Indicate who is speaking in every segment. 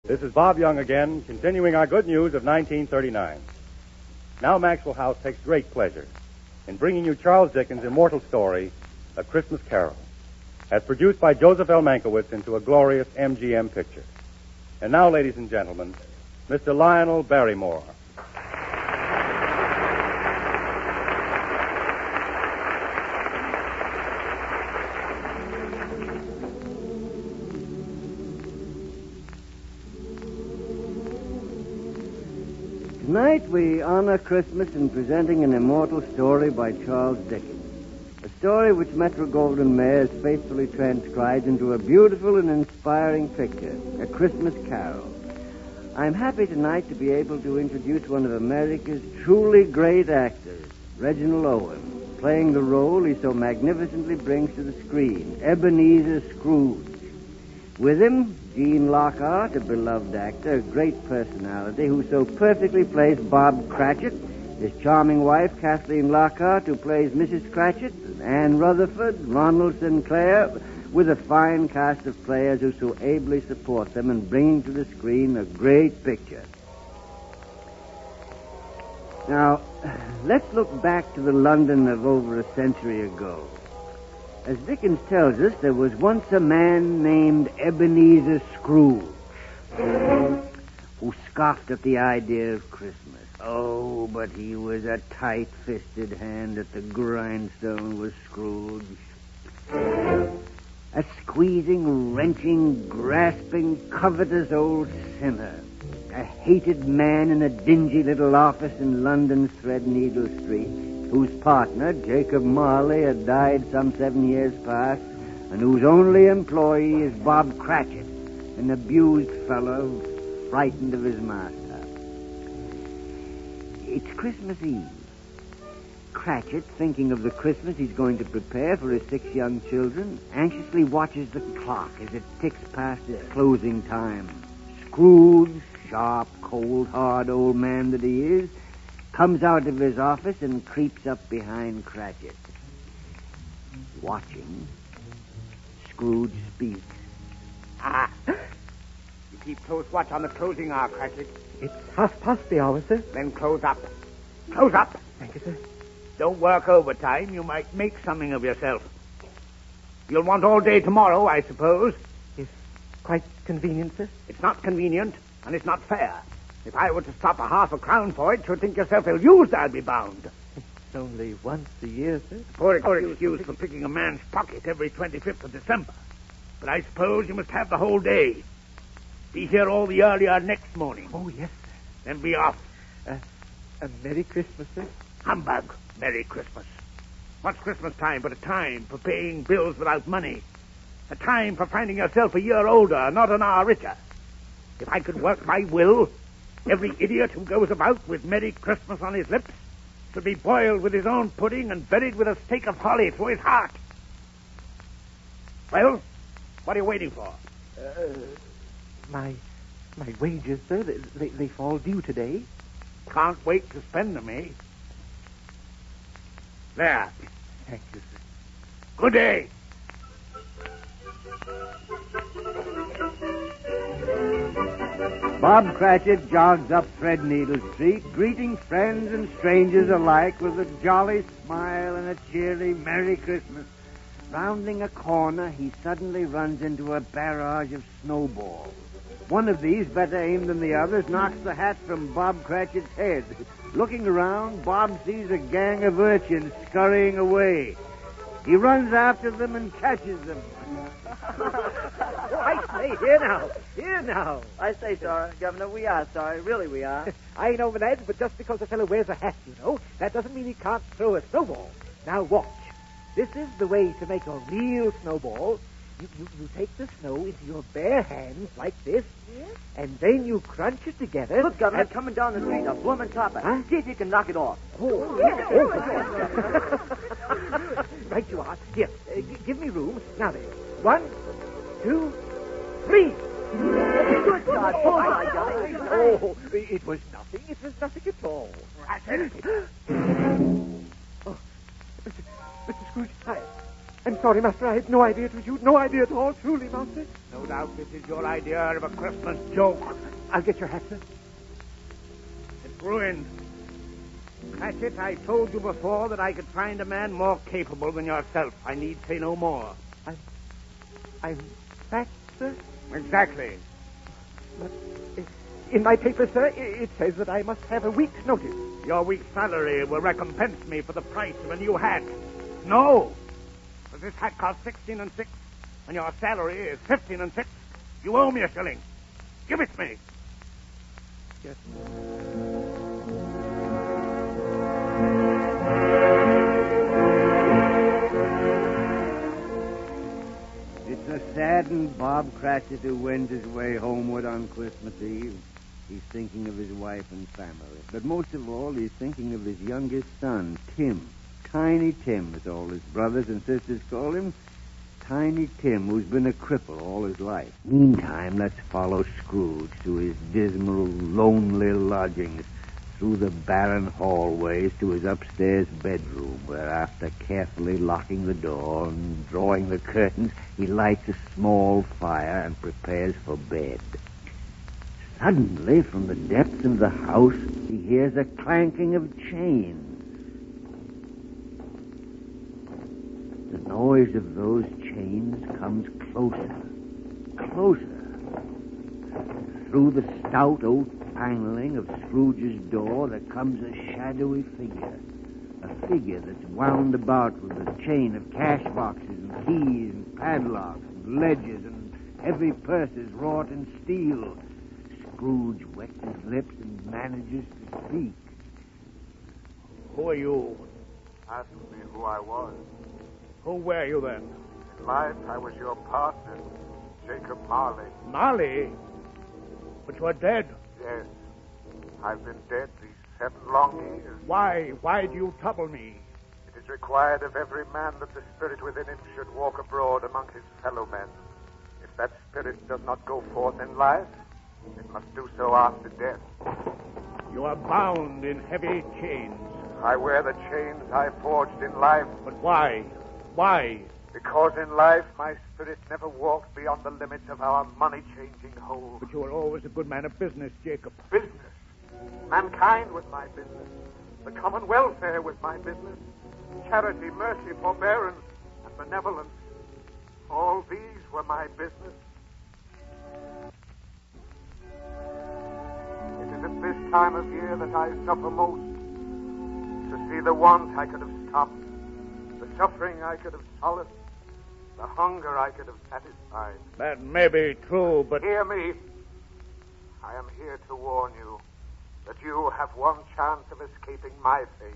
Speaker 1: This is Bob Young again, continuing our good news of 1939. Now Maxwell House takes great pleasure in bringing you Charles Dickens' immortal story, A Christmas Carol, as produced by Joseph L. Mankiewicz into a glorious MGM picture. And now, ladies and gentlemen, Mr. Lionel Barrymore.
Speaker 2: Tonight we honor Christmas in presenting an immortal story by Charles Dickens. A story which Metro-Goldwyn-Mayer has faithfully transcribed into a beautiful and inspiring picture, A Christmas Carol. I'm happy tonight to be able to introduce one of America's truly great actors, Reginald Owen, playing the role he so magnificently brings to the screen, Ebenezer Scrooge. With him, Gene Lockhart, a beloved actor, a great personality, who so perfectly plays Bob Cratchit, his charming wife, Kathleen Lockhart, who plays Mrs. Cratchit, and Anne Rutherford, Ronald Sinclair, with a fine cast of players who so ably support them in bringing to the screen a great picture. Now, let's look back to the London of over a century ago. As Dickens tells us, there was once a man named Ebenezer Scrooge who scoffed at the idea of Christmas. Oh, but he was a tight-fisted hand at the grindstone, was Scrooge. A squeezing, wrenching, grasping, covetous old sinner. A hated man in a dingy little office in London's Threadneedle Street, whose partner, Jacob Marley, had died some 7 years past, and whose only employee is Bob Cratchit, an abused fellow frightened of his master. It's Christmas Eve. Cratchit, thinking of the Christmas he's going to prepare for his 6 young children, anxiously watches the clock as it ticks past its closing time. Scrooge, sharp, cold, hard old man that he is, comes out of his office and creeps up behind Cratchit. Watching, Scrooge speaks.
Speaker 3: Ah, you keep close watch on the closing hour, Cratchit.
Speaker 4: It's half past the hour, sir.
Speaker 3: Then close up. Close up.
Speaker 4: Thank you, sir.
Speaker 3: Don't work overtime. You might make something of yourself. You'll want all day tomorrow, I suppose.
Speaker 4: It's quite convenient, sir.
Speaker 3: It's not convenient, and it's not fair. If I were to stop a half-a-crown for it, you'd think yourself ill-used, I'd be bound.
Speaker 4: It's only once a year, sir.
Speaker 3: Poor excuse for picking a man's pocket every 25th of December. But I suppose you must have the whole day. Be here all the earlier next morning.
Speaker 4: Oh, yes, sir.
Speaker 3: Then be off.
Speaker 4: A Merry Christmas, sir.
Speaker 3: Humbug. Merry Christmas. What's Christmas time but a time for paying bills without money? A time for finding yourself a year older, not an hour richer. If I could work my will, every idiot who goes about with Merry Christmas on his lips should be boiled with his own pudding and buried with a stake of holly through his heart. Well, what are you waiting for?
Speaker 4: My wages, sir, they fall due today.
Speaker 3: Can't wait to spend them, eh? There.
Speaker 4: Thank you, sir.
Speaker 3: Good day.
Speaker 2: Bob Cratchit jogs up Threadneedle Street, greeting friends and strangers alike with a jolly smile and a cheery Merry Christmas. Rounding a corner, he suddenly runs into a barrage of snowballs. One of these, better aimed than the others, knocks the hat from Bob Cratchit's head. Looking around, Bob sees a gang of urchins scurrying away. He runs after them and catches them.
Speaker 4: I say, here now.
Speaker 5: I say, sorry, Governor, we are sorry. Really, we are.
Speaker 4: I know that, but just because a fellow wears a hat, that doesn't mean he can't throw a snowball. Now watch. This is the way to make a real snowball. You take the snow into your bare hands like this,
Speaker 5: yes?
Speaker 4: And then you crunch it together.
Speaker 5: Look, Governor, coming down the street, a bloomin' topper.
Speaker 4: Huh?
Speaker 5: See if you can knock it off.
Speaker 4: Right you are. Here, give me room. Now then, 1, 2, 3.
Speaker 5: Good God, bullseye, Johnny.
Speaker 4: Oh, it was nothing. It was nothing at all.
Speaker 3: I said it.
Speaker 4: Oh, Mr. Scrooge, I'm sorry, Master. I had no idea it was you. No idea at all, truly, Master.
Speaker 3: No doubt this is your idea of a Christmas joke.
Speaker 4: I'll get your hat, sir.
Speaker 3: It's ruined. Cratchit, I told you before that I could find a man more capable than yourself. I need say no more.
Speaker 4: I'm back, sir?
Speaker 3: Exactly.
Speaker 4: But in my paper, sir, it says that I must have a week's notice.
Speaker 3: Your week's salary will recompense me for the price of a new hat. No. Because this hat costs 16 6, and your salary is 15 6. You owe me a shilling. Give it me.
Speaker 4: Yes.
Speaker 2: It's a saddened Bob Cratchit who wends his way homeward on Christmas Eve. He's thinking of his wife and family. But most of all, he's thinking of his youngest son, Tim. Tiny Tim, as all his brothers and sisters call him. Tiny Tim, who's been a cripple all his life. Meantime, let's follow Scrooge to his dismal, lonely lodgings, through the barren hallways to his upstairs bedroom, where after carefully locking the door and drawing the curtains, he lights a small fire and prepares for bed. Suddenly, from the depths of the house, he hears a clanking of chains. The noise of those chains comes closer, closer. Through the stout oak paneling of Scrooge's door, there comes a shadowy figure. A figure that's wound about with a chain of cash boxes and keys and padlocks and ledgers and heavy purses wrought in steel. Scrooge wets his lips and manages to speak.
Speaker 3: Who are you?
Speaker 6: Asked me who I was.
Speaker 3: Who were you then?
Speaker 6: In life, I was your partner, Jacob Marley.
Speaker 3: Marley? But you are dead.
Speaker 6: Yes. I've been dead these 7 long years.
Speaker 3: Why? Why do you trouble me?
Speaker 6: It is required of every man that the spirit within him should walk abroad among his fellow men. If that spirit does not go forth in life, it must do so after death.
Speaker 3: You are bound in heavy chains.
Speaker 6: I wear the chains I forged in life.
Speaker 3: But why? Why?
Speaker 6: Because in life my spirit never walked beyond the limits of our money-changing hold.
Speaker 3: But you were always a good man of business, Jacob.
Speaker 6: Business. Mankind was my business. The common welfare was my business. Charity, mercy, forbearance, and benevolence. All these were my business. It is at this time of year that I suffer most. To see the want I could have stopped, the suffering I could have solaced, the hunger I could have satisfied.
Speaker 3: That may be true, but...
Speaker 6: Hear me. I am here to warn you that you have one chance of escaping my fate.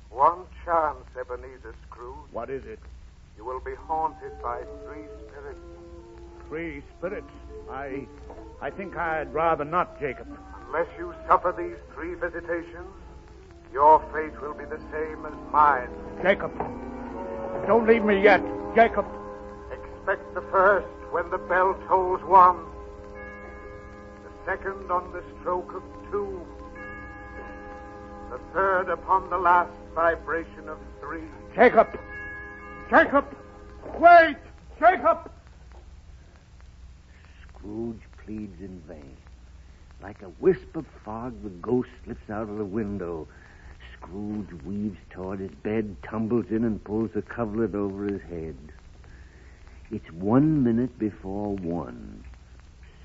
Speaker 6: One chance, Ebenezer Scrooge.
Speaker 3: What is it?
Speaker 6: You will be haunted by 3 spirits.
Speaker 3: 3 spirits? I think I'd rather not, Jacob.
Speaker 6: Unless you suffer these 3 visitations, your fate will be the same as mine.
Speaker 3: Jacob, don't leave me yet. Jacob.
Speaker 6: Expect the first when the bell tolls 1. The second on the stroke of 2. The third upon the last vibration of 3.
Speaker 3: Jacob! Jacob! Wait! Jacob!
Speaker 2: Scrooge pleads in vain. Like a wisp of fog, the ghost slips out of the window. Scrooge weaves toward his bed, tumbles in, and pulls the coverlet over his head. It's 1 minute before 1.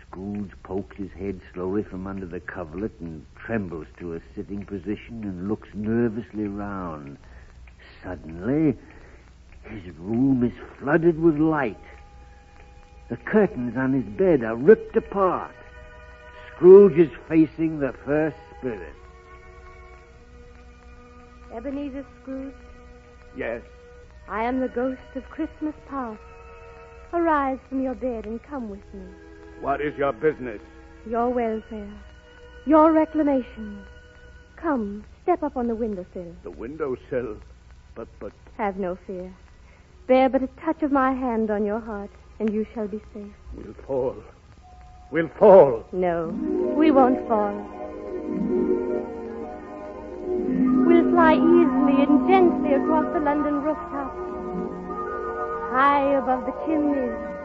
Speaker 2: Scrooge pokes his head slowly from under the coverlet and trembles to a sitting position and looks nervously round. Suddenly, his room is flooded with light. The curtains on his bed are ripped apart. Scrooge is facing the first spirit.
Speaker 7: Ebenezer Scrooge,
Speaker 3: Yes.
Speaker 7: I am the ghost of Christmas past. Arise from your bed and come with me.
Speaker 3: What is your business?
Speaker 7: Your welfare, your reclamation. Come, step up on the windowsill.
Speaker 3: The windowsill. But...
Speaker 7: Have no fear. Bear but a touch of my hand on your heart, and you shall be safe.
Speaker 3: We'll fall. We'll fall.
Speaker 7: No, we won't fall. We'll fly easily and gently across the London rooftops. high above the chimneys,